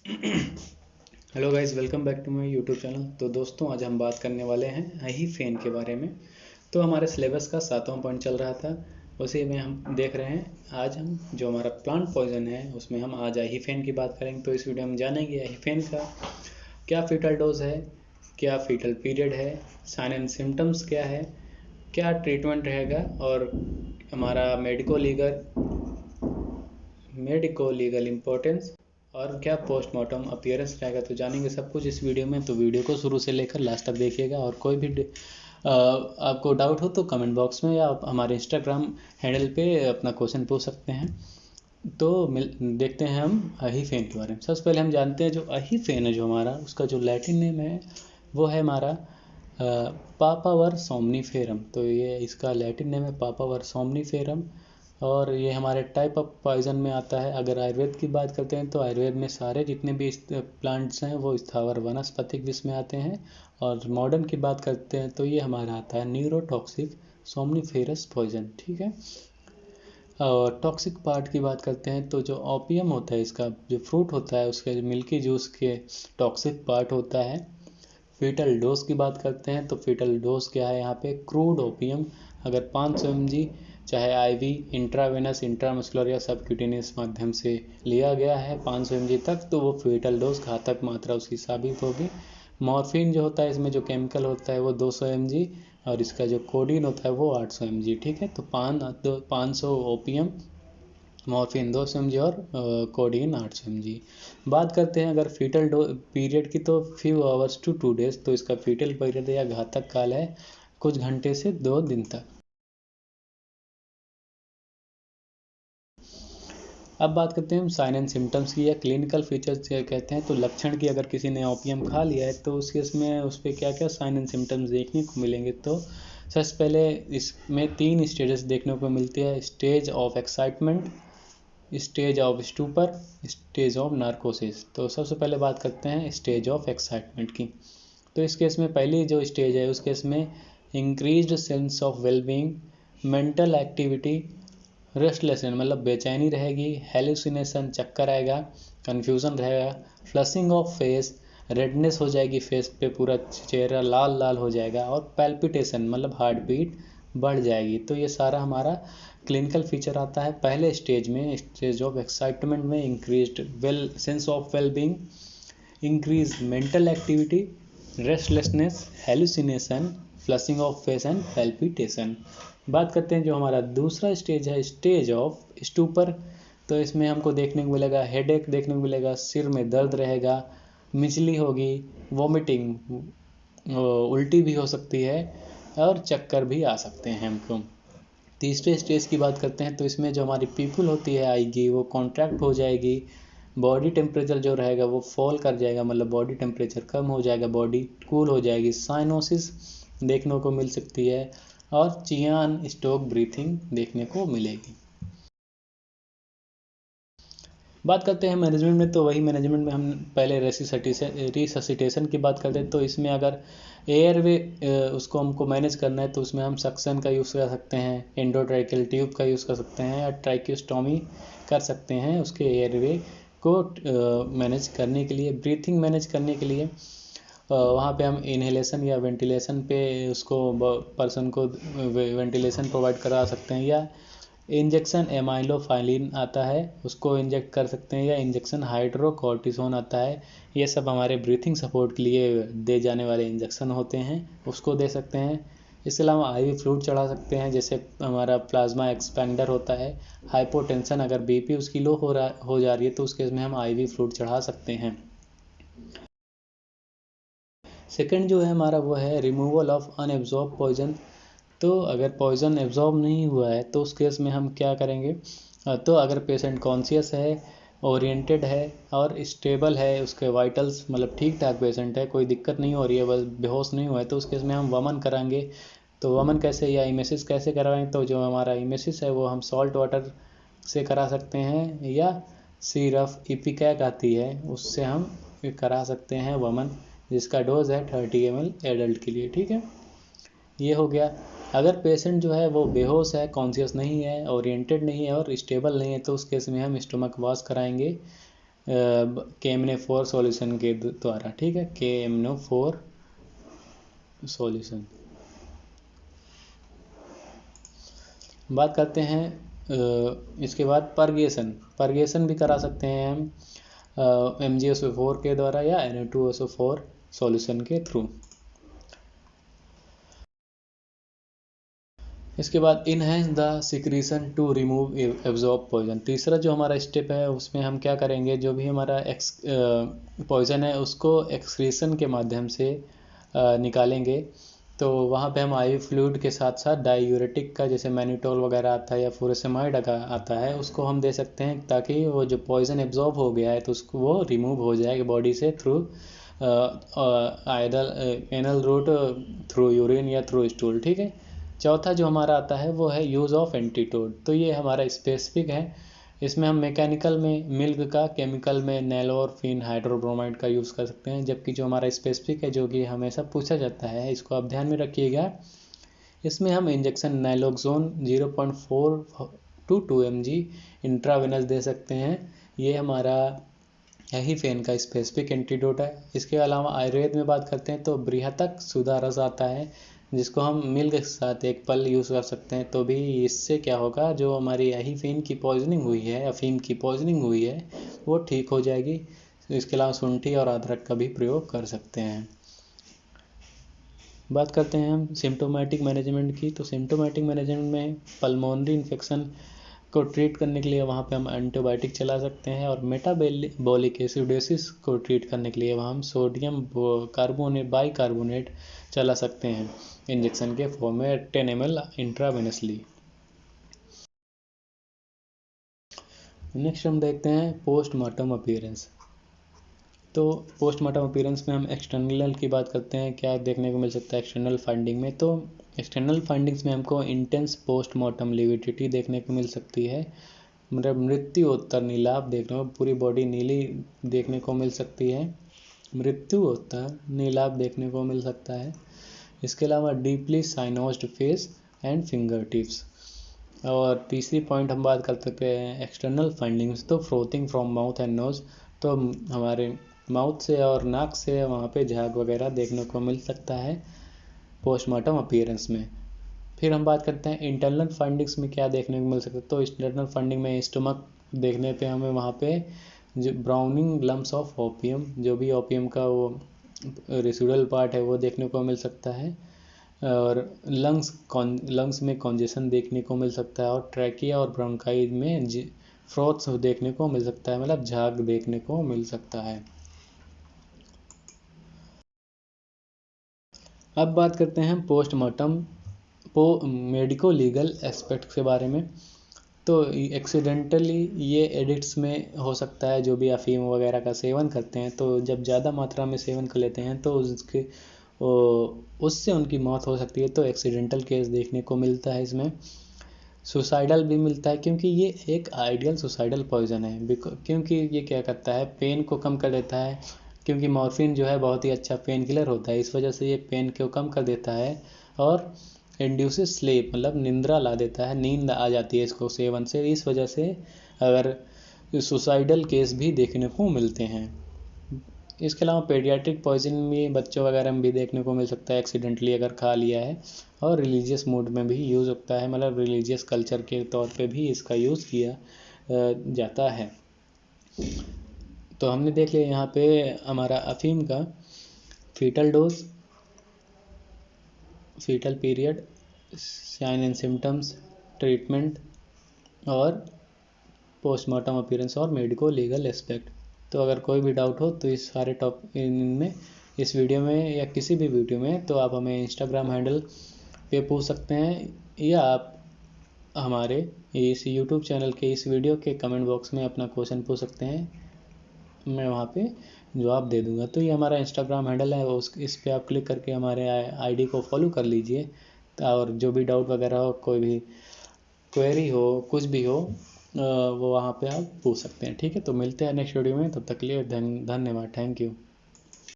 Hello guys, welcome back to my YouTube channel. तो दोस्तों, आज हम बात करने वाले हैं आईफेन के बारे में। तो हमारे सिलेबस का 7वां पॉइंट चल रहा था, उसी में हम देख रहे हैं। आज हम जो हमारा प्लांट पॉइजन है उसमें हम आज आईफेन की बात करेंगे। तो इस वीडियो में जानेंगे आईफेन का क्या फीटल डोज है, क्या फीटल पीरियड है, साइन एंड सिम्टम्स क्या है, क्या ट्रीटमेंट रहेगा, और हमारा मेडिको लीगल इम्पोर्टेंस, और क्या पोस्टमार्टम अपीयरेंस रहेगा। तो जानेंगे सब कुछ इस वीडियो में। तो वीडियो को शुरू से लेकर लास्ट तक देखिएगा। और कोई भी आपको डाउट हो तो कमेंट बॉक्स में या आप हमारे इंस्टाग्राम हैंडल पे अपना क्वेश्चन पूछ सकते हैं। तो देखते हैं हम अहीफेन के बारे में। सबसे पहले हम जानते हैं जो अहीफेन है जो हमारा, उसका जो लैटिन नेम है वो है हमारा पापावर सोमनीफेरम। तो ये इसका लैटिन नेम है पापावर सोमनीफेरम, और ये हमारे टाइप ऑफ पॉइजन में आता है। अगर आयुर्वेद की बात करते हैं तो आयुर्वेद में सारे जितने भी प्लांट्स हैं वो स्थावर वनस्पतिक विष में आते हैं। और मॉडर्न की बात करते हैं तो ये हमारा आता है न्यूरोटॉक्सिक सोमनीफेरस पॉइजन। ठीक है। और टॉक्सिक पार्ट की बात करते हैं तो जो ओपियम होता है, इसका जो फ्रूट होता है उसके मिल्की जूस के टॉक्सिक पार्ट होता है। फीटल डोज की बात करते हैं तो फीटल डोज क्या है यहाँ पे, क्रूड ओपियम अगर 500 mg चाहे आईवी, इंट्रावेनस, इंट्रामस्कुलर या सबक्यूटेनियस माध्यम से लिया गया है 500 mg तक, तो वो फीटल डोज घातक मात्रा उसकी साबित होगी। मॉर्फिन जो होता है, इसमें जो केमिकल होता है वो 200 mg, और इसका जो कोडीन होता है वो 800 mg। ठीक है। तो 500 ओपियम, मॉर्फिन 200 mg और कोडीन 800 mg। बात करते हैं अगर फीटल पीरियड की, तो फ्यू आवर्स टू 2 days। तो इसका फीटल पीरियड या घातक काल है कुछ घंटे से 2 दिन तक। अब बात करते हैं हम साइन एंड सिम्टम्स की या क्लिनिकल फीचर्स कहते हैं। तो लक्षण की, अगर किसी ने ओपियम खा लिया है तो उसके इसमें उस पर क्या क्या साइन एंड सिम्टम्स देखने को मिलेंगे। तो सबसे पहले इसमें 3 स्टेजेस देखने को मिलती है। Stage of excitement, stage of stupor, stage of narcosis. तो सबसे पहले बात करते हैं स्टेज ऑफ एक्साइटमेंट की। तो इस केस में पहली जो स्टेज है उस केस में increased sense of wellbeing, mental activity, restlessness मतलब बेचैनी रहेगी, हेलुसिनेशन चक्कर आएगा, कन्फ्यूज़न रहेगा, फ्लशिंग ऑफ फेस, रेडनेस हो जाएगी फेस पे, पूरा चेहरा लाल लाल हो जाएगा, और पैल्पिटेशन मतलब हार्ट बीट बढ़ जाएगी। तो ये सारा हमारा क्लिनिकल फीचर आता है पहले स्टेज में, स्टेज ऑफ एक्साइटमेंट में। Increased sense of wellbeing, increase mental activity, restlessness, hallucination, flushing of face and palpitation. बात करते हैं जो हमारा दूसरा स्टेज है, स्टेज ऑफ स्टूपर। तो इसमें हमको देखने को मिलेगा हेडेक, देखने को मिलेगा, सिर में दर्द रहेगा, मिचली होगी, वॉमिटिंग, उल्टी भी हो सकती है, और चक्कर भी आ सकते हैं हमको। तीसरे स्टेज की बात करते हैं तो इसमें जो हमारी पीपल होती है आएगी वो कॉन्ट्रैक्ट हो जाएगी, बॉडी टेम्परेचर जो रहेगा वो फॉल कर जाएगा, मतलब बॉडी टेम्परेचर कम हो जाएगा, बॉडी कूल हो जाएगी, साइनोसिस देखने को मिल सकती है, और चियान स्टोक ब्रीथिंग देखने को मिलेगी। बात करते हैं मैनेजमेंट में। तो वही मैनेजमेंट में हम पहले रिससिटेशन की बात करते हैं। तो इसमें अगर एयरवे उसको हमको मैनेज करना है तो उसमें हम सक्शन का यूज़ कर सकते हैं, एंडोट्रैकियल ट्यूब का यूज़ कर सकते हैं, या ट्राइक्योस्टोमी कर सकते हैं उसके एयरवे को मैनेज करने के लिए। ब्रीथिंग मैनेज करने के लिए वहाँ पे हम इन्हेलेशन या वेंटिलेशन पे उसको पर्सन को वेंटिलेशन प्रोवाइड करा सकते हैं, या इंजेक्शन एमाइलोफाइलिन आता है उसको इंजेक्ट कर सकते हैं, या इंजेक्शन हाइड्रोकॉर्टिसोन आता है। ये सब हमारे ब्रीथिंग सपोर्ट के लिए दे जाने वाले इंजेक्शन होते हैं, उसको दे सकते हैं। इसके अलावा आईवी फ्लूइड चढ़ा सकते हैं, जैसे हमारा प्लाज्मा एक्सपेंडर होता है। हाइपोटेंशन, अगर बीपी उसकी लो हो जा रही है तो उस केस में हम आईवी फ्लूइड चढ़ा सकते हैं। सेकंड जो है हमारा वो है रिमूवल ऑफ अनएब्जॉर्ब पॉइजन। तो अगर पॉइजन एब्जॉर्ब नहीं हुआ है तो उस केस में हम क्या करेंगे। तो अगर पेशेंट कॉन्शियस है, ओरिएंटेड है और स्टेबल है, उसके वाइटल्स मतलब ठीक ठाक पेशेंट है, कोई दिक्कत नहीं हो रही है, बस बेहोश नहीं हुआ है, तो उस केस में हम वमन कराएंगे। तो वमन कैसे या इमेसिस कैसे कराएं, तो जो हमारा इमेसिस है वो हम सॉल्ट वाटर से करा सकते हैं, या सिरप इपिकैक आती है उससे हम करा सकते हैं वमन, जिसका डोज है 30 ml एडल्ट के लिए। ठीक है, ये हो गया। अगर पेशेंट जो है वो बेहोश है, कॉन्शियस नहीं है, ओरिएंटेड नहीं है और स्टेबल नहीं है, तो उस केस में हम स्टमक वॉश कराएंगे, KMNO4 सॉल्यूशन के द्वारा, ठीक है, KMNO4 सॉल्यूशन। बात करते हैं इसके बाद परगेशन भी करा सकते हैं हम MgSO4 के द्वारा या Na2SO4 सॉल्यूशन के थ्रू। इसके बाद enhance the secretion to remove absorb poison. तीसरा जो हमारा स्टेप है उसमें हम क्या करेंगे, जो भी हमारा पॉइजन है उसको एक्सक्रीशन के माध्यम से निकालेंगे। तो वहाँ पे हम IV फ्लूइड के साथ साथ डायूरेटिक का जैसे मैनिटोल वगैरह आता है या फुरासेमाइड आता है उसको हम दे सकते हैं, ताकि वो जो पॉइजन एब्जॉर्ब हो गया है तो उसको वो रिमूव हो जाए बॉडी से through either anal route, through urine या थ्रू स्टूल, ठीक है। चौथा जो हमारा आता है वो है यूज़ ऑफ एंटीटोड। तो ये हमारा स्पेसिफिक है, इसमें हम मैकेनिकल में मिल्क का, केमिकल में नैलोरफिन हाइड्रोब्रोमाइड का यूज़ कर सकते हैं। जबकि जो हमारा स्पेसिफिक है जो कि हमेशा पूछा जाता है, इसको आप ध्यान में रखिएगा, इसमें हम injection naloxone 0.4 to 2 mg intravenous दे सकते हैं। ये हमारा यही फेन का स्पेसिफिक एंटीडोट है। इसके अलावा आयुर्वेद में बात करते हैं तो बृहतक सुधा रस आता है, जिसको हम मिल्क के साथ एक पल यूज़ कर सकते हैं। तो भी इससे क्या होगा, जो हमारी यही फेन की पॉइजनिंग हुई है, अफीम की पॉइजनिंग हुई है, वो ठीक हो जाएगी। इसके अलावा शुंठी और अदरक का भी प्रयोग कर सकते हैं। बात करते हैं हम सिम्टोमेटिक मैनेजमेंट की। तो सिम्टोमेटिक मैनेजमेंट में पल्मोनरी इन्फेक्शन को ट्रीट करने के लिए वहाँ पे हम एंटीबायोटिक चला सकते हैं, और मेटाबॉलिक एसिडोसिस को ट्रीट करने के लिए वहाँ हम सोडियम बाइकार्बोनेट चला सकते हैं इंजेक्शन के फॉर्म में 10 ml इंट्रावेनसली। नेक्स्ट हम देखते हैं पोस्टमार्टम अपीयरेंस। तो पोस्टमार्टम अपीयरेंस में हम एक्सटर्नल की बात करते हैं, क्या देखने को मिल सकता है एक्सटर्नल फाइंडिंग में। तो एक्सटर्नल फाइंडिंग्स में हमको इंटेंस पोस्टमार्टम लिविडिटी देखने को मिल सकती है, मतलब मृत्युत्तर नीलाभ देखने को, पूरी बॉडी नीली देखने को मिल सकती है, मृत्युत्तर नीलाभ देखने को मिल सकता है। इसके अलावा deeply cyanosed face and finger tips. और तीसरी पॉइंट हम बात कर सकते हैं एक्सटर्नल फाइंडिंग्स, तो फ्रोथिंग फ्रॉम माउथ एंड नोज। तो हमारे माउथ से और नाक से वहाँ पे झाग वगैरह देखने को मिल सकता है पोस्टमार्टम अपीयरेंस में। फिर हम बात करते हैं इंटरनल फाइंडिंग्स में क्या देखने को मिल सकता है। तो इंटरनल फाइंडिंग में स्टमक देखने पे हमें वहाँ पे जो ब्राउनिंग लम्स ऑफ ओपियम, जो भी ओपियम का वो रेसिडुअल पार्ट है वो देखने को मिल सकता है, और लंग्स में कॉन्जेशन देखने को मिल सकता है, और ट्रैकिया और ब्रोंकाई में फ्रोथ्स देखने को मिल सकता है, मतलब झाग देखने को मिल सकता है। अब बात करते हैं पोस्टमार्टम मेडिको लीगल एस्पेक्ट के बारे में। तो एक्सीडेंटली ये एडिक्ट्स में हो सकता है, जो भी अफीम वगैरह का सेवन करते हैं, तो जब ज़्यादा मात्रा में सेवन कर लेते हैं तो उससे उनकी मौत हो सकती है। तो एक्सीडेंटल केस देखने को मिलता है इसमें। सुसाइडल भी मिलता है, क्योंकि ये एक आइडियल सुसाइडल पॉइजन है, क्योंकि ये क्या करता है, पेन को कम कर देता है, क्योंकि मॉर्फिन जो है बहुत ही अच्छा पेन किलर होता है, इस वजह से ये पेन को कम कर देता है, और इंड्यूसेस स्लीप, मतलब निंद्रा ला देता है, नींद आ जाती है इसको सेवन से। इस वजह से अगर सुसाइडल केस भी देखने को मिलते हैं। इसके अलावा पेडियाट्रिक पॉइजन में बच्चों वगैरह में भी देखने को मिल सकता है, एक्सीडेंटली अगर खा लिया है, और रिलीजियस मूड में भी यूज़ होता है, मतलब रिलीजियस कल्चर के तौर पे भी इसका यूज़ किया जाता है। तो हमने देख लिया यहाँ पे हमारा अफीम का fatal dose, fatal period, sign and symptoms, treatment, और पोस्टमार्टम अपीयरेंस और मेडिको लीगल एस्पेक्ट। तो अगर कोई भी डाउट हो तो इस सारे इनमें इस वीडियो में या किसी भी वीडियो में, तो आप हमें इंस्टाग्राम हैंडल पे पूछ सकते हैं, या आप हमारे इस यूट्यूब चैनल के इस वीडियो के कमेंट बॉक्स में अपना क्वेश्चन पूछ सकते हैं, मैं वहाँ पे जवाब दे दूँगा। तो ये हमारा इंस्टाग्राम हैंडल है, इस पर आप क्लिक करके हमारे आईडी को फॉलो कर लीजिए, और जो भी डाउट वगैरह हो, कोई भी क्वेरी हो, कुछ भी हो, वो वहाँ पे आप पूछ सकते हैं। ठीक है, तो मिलते हैं नेक्स्ट वीडियो में, तब तक के लिए धन्यवाद, थैंक यू।